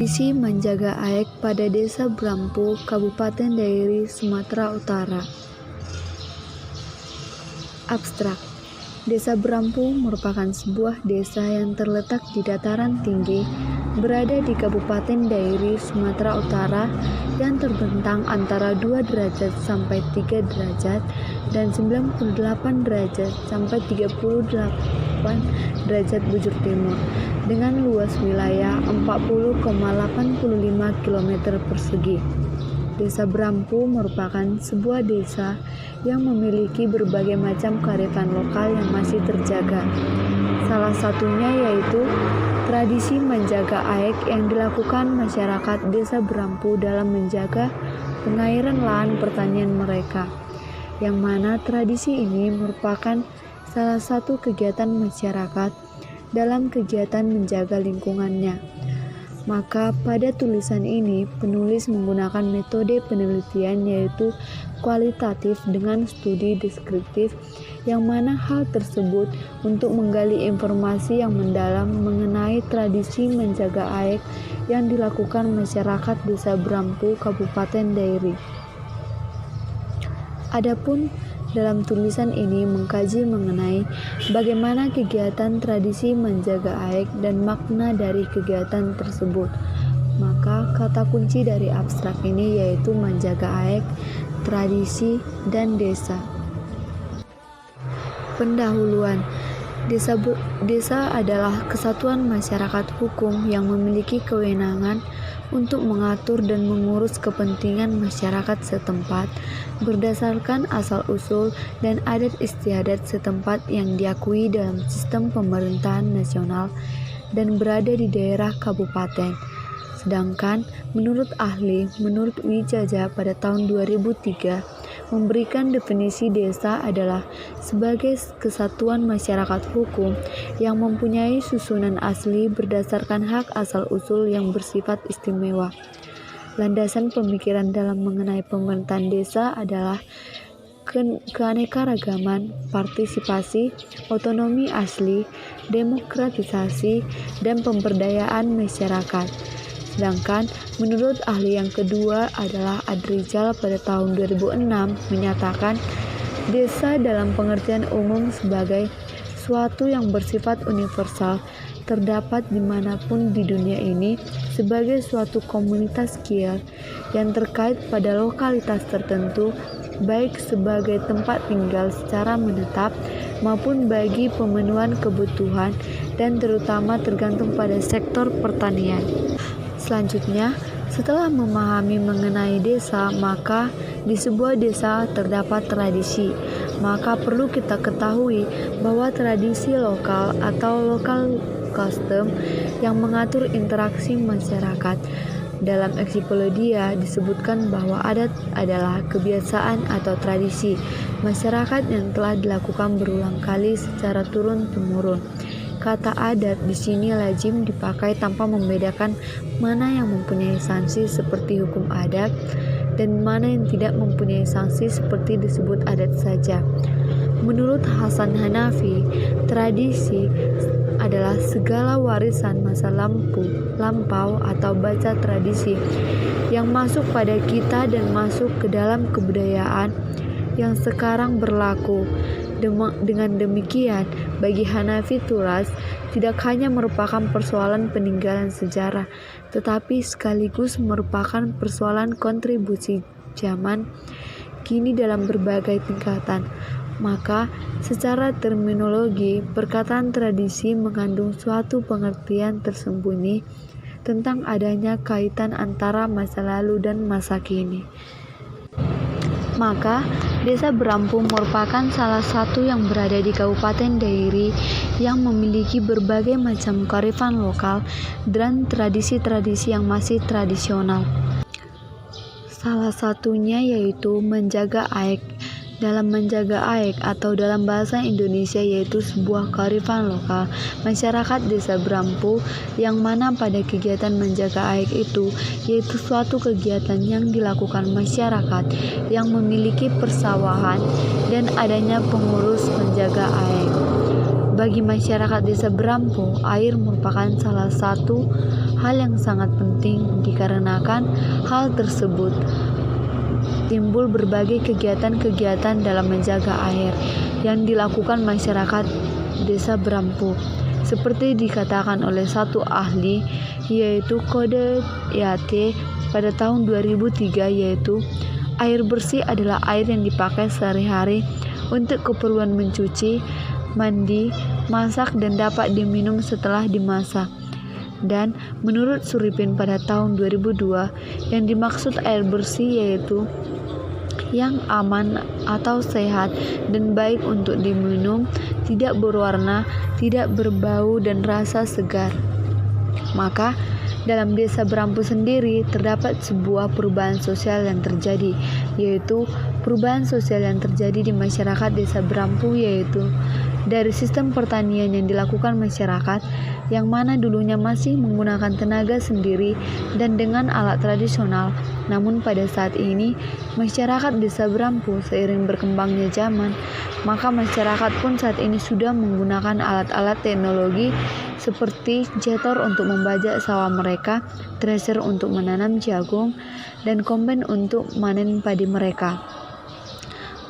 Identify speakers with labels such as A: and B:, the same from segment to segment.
A: Tradisi menjaga aek pada Desa Brampu, Kabupaten Dairi, Sumatera Utara. Abstrak. Desa Brampu merupakan sebuah desa yang terletak di dataran tinggi, berada di Kabupaten Dairi, Sumatera Utara, yang terbentang antara 2 derajat sampai 3 derajat dan 98 derajat sampai 38 derajat bujur timur, dengan luas wilayah 40,85 km persegi. Desa Brampu merupakan sebuah desa yang memiliki berbagai macam kearifan lokal yang masih terjaga. Salah satunya yaitu tradisi menjaga aek yang dilakukan masyarakat Desa Brampu dalam menjaga pengairan lahan pertanian mereka, yang mana tradisi ini merupakan salah satu kegiatan masyarakat dalam kegiatan menjaga lingkungannya. Maka pada tulisan ini penulis menggunakan metode penelitian yaitu kualitatif dengan studi deskriptif, yang mana hal tersebut untuk menggali informasi yang mendalam mengenai tradisi menjaga aek yang dilakukan masyarakat Desa Brampu, Kabupaten Dairi. Adapun dalam tulisan ini mengkaji mengenai bagaimana kegiatan tradisi menjaga aek dan makna dari kegiatan tersebut. Maka kata kunci dari abstrak ini yaitu menjaga aek, tradisi, dan desa. Pendahuluan. Desa adalah kesatuan masyarakat hukum yang memiliki kewenangan untuk mengatur dan mengurus kepentingan masyarakat setempat berdasarkan asal-usul dan adat istiadat setempat yang diakui dalam sistem pemerintahan nasional dan berada di daerah kabupaten. Sedangkan menurut Wijaya pada tahun 2003 memberikan definisi desa adalah sebagai kesatuan masyarakat hukum yang mempunyai susunan asli berdasarkan hak asal-usul yang bersifat istimewa. Landasan pemikiran dalam mengenai pemerintahan desa adalah keanekaragaman, partisipasi, otonomi asli, demokratisasi, dan pemberdayaan masyarakat. Sedangkan menurut ahli yang kedua adalah Adrijal pada tahun 2006 menyatakan desa dalam pengertian umum sebagai suatu yang bersifat universal, terdapat dimanapun di dunia ini sebagai suatu komunitas kiel yang terkait pada lokalitas tertentu, baik sebagai tempat tinggal secara menetap maupun bagi pemenuhan kebutuhan, dan terutama tergantung pada sektor pertanian. Selanjutnya, setelah memahami mengenai desa, maka di sebuah desa terdapat tradisi. Maka perlu kita ketahui bahwa tradisi lokal atau local custom yang mengatur interaksi masyarakat. Dalam ensiklopedia disebutkan bahwa adat adalah kebiasaan atau tradisi masyarakat yang telah dilakukan berulang kali secara turun-temurun. Kata adat di sini lazim dipakai tanpa membedakan mana yang mempunyai sanksi seperti hukum adat dan mana yang tidak mempunyai sanksi seperti disebut adat saja. Menurut Hasan Hanafi, tradisi adalah segala warisan masa lampau atau baca tradisi yang masuk pada kita dan masuk ke dalam kebudayaan yang sekarang berlaku. Dengan demikian, bagi Hanafi turas tidak hanya merupakan persoalan peninggalan sejarah, tetapi sekaligus merupakan persoalan kontribusi zaman kini dalam berbagai tingkatan. Maka, secara terminologi, perkataan tradisi mengandung suatu pengertian tersembunyi tentang adanya kaitan antara masa lalu dan masa kini. Maka, Desa Brampu merupakan salah satu yang berada di Kabupaten Dairi yang memiliki berbagai macam kearifan lokal dan tradisi-tradisi yang masih tradisional. Salah satunya yaitu menjaga aek. Dalam menjaga aek atau dalam bahasa Indonesia yaitu sebuah kearifan lokal masyarakat Desa Brampu, yang mana pada kegiatan menjaga aek itu yaitu suatu kegiatan yang dilakukan masyarakat yang memiliki persawahan dan adanya pengurus menjaga aek. Bagi masyarakat Desa Brampo, air merupakan salah satu hal yang sangat penting dikarenakan hal tersebut timbul berbagai kegiatan-kegiatan dalam menjaga air yang dilakukan masyarakat Desa Brampo. Seperti dikatakan oleh satu ahli, yaitu Kode YT pada tahun 2003, yaitu air bersih adalah air yang dipakai sehari-hari untuk keperluan mencuci, mandi, masak, dan dapat diminum setelah dimasak. Dan menurut Suripin pada tahun 2002, yang dimaksud air bersih yaitu yang aman atau sehat dan baik untuk diminum, tidak berwarna, tidak berbau, dan rasa segar. Maka dalam Desa Brampo sendiri terdapat sebuah perubahan sosial yang terjadi, yaitu perubahan sosial yang terjadi di masyarakat Desa Brampo, yaitu dari sistem pertanian yang dilakukan masyarakat yang mana dulunya masih menggunakan tenaga sendiri dan dengan alat tradisional. Namun pada saat ini masyarakat Desa Brampo seiring berkembangnya zaman, maka masyarakat pun saat ini sudah menggunakan alat-alat teknologi seperti jetor untuk membajak sawah mereka, thresher untuk menanam jagung, dan kombine untuk manen padi mereka.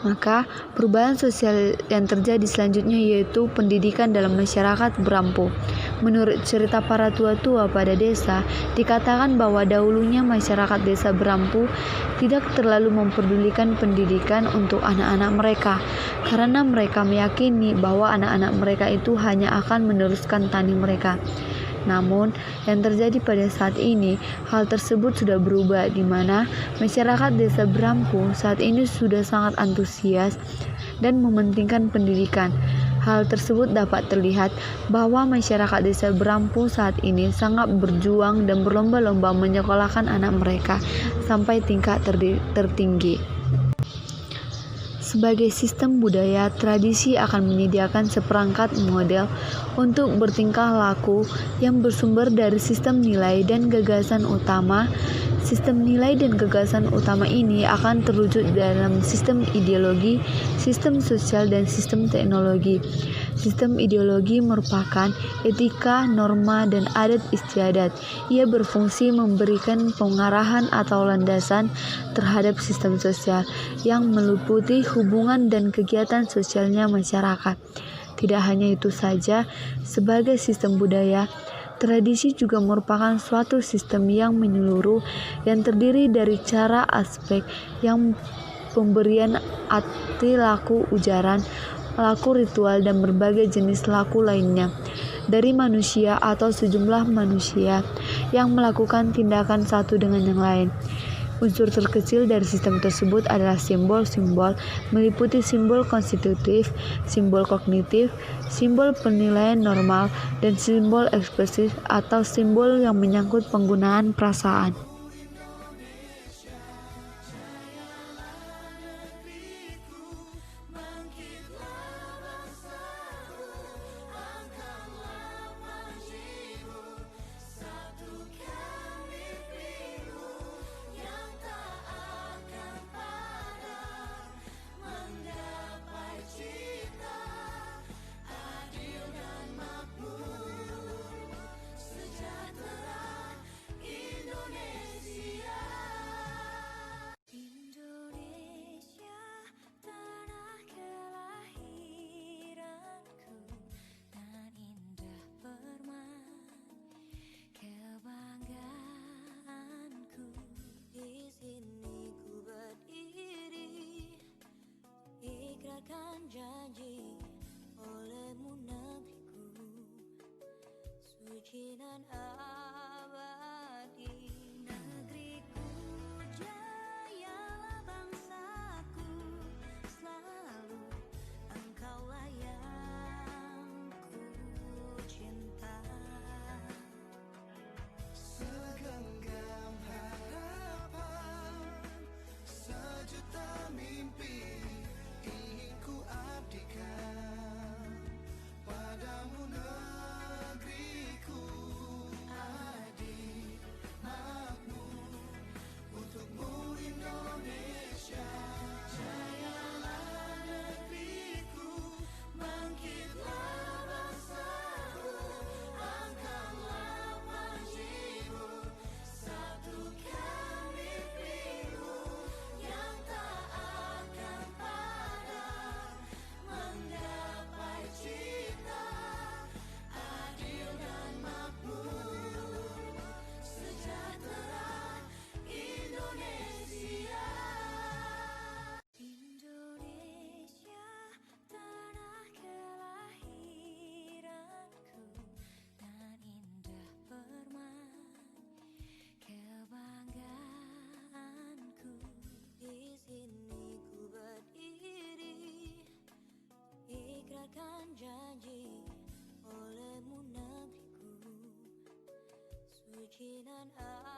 A: Maka perubahan sosial yang terjadi selanjutnya yaitu pendidikan dalam masyarakat Brampo. Menurut cerita para tua-tua pada desa, dikatakan bahwa dahulunya masyarakat Desa Brampo tidak terlalu memperdulikan pendidikan untuk anak-anak mereka, karena mereka meyakini bahwa anak-anak mereka itu hanya akan meneruskan tani mereka. Namun, yang terjadi pada saat ini, hal tersebut sudah berubah, di mana masyarakat Desa Brampo saat ini sudah sangat antusias dan mementingkan pendidikan. Hal tersebut dapat terlihat bahwa masyarakat Desa Brampo saat ini sangat berjuang dan berlomba-lomba menyekolahkan anak mereka sampai tingkat tertinggi. Sebagai sistem budaya, tradisi akan menyediakan seperangkat model untuk bertingkah laku yang bersumber dari sistem nilai dan gagasan utama. Sistem nilai dan gagasan utama ini akan terwujud dalam sistem ideologi, sistem sosial, dan sistem teknologi. Sistem ideologi merupakan etika, norma, dan adat istiadat. Ia berfungsi memberikan pengarahan atau landasan terhadap sistem sosial yang meliputi hubungan dan kegiatan sosialnya masyarakat. Tidak hanya itu saja, sebagai sistem budaya, tradisi juga merupakan suatu sistem yang menyeluruh yang terdiri dari cara aspek yang pemberian arti laku ujaran, laku ritual, dan berbagai jenis laku lainnya dari manusia atau sejumlah manusia yang melakukan tindakan satu dengan yang lain. Unsur terkecil dari sistem tersebut adalah simbol-simbol, meliputi simbol konstitutif, simbol kognitif, simbol penilaian normal, dan simbol ekspresif atau simbol yang menyangkut penggunaan perasaan.
B: Janji olehmu negeriku, suci dan abadi. Negeriku jayalah bangsaku, selalu engkaulah yang ku cinta. Segenggam harapan, sejuta mimpi ingin ku abdikan padamu negeriku.
C: dan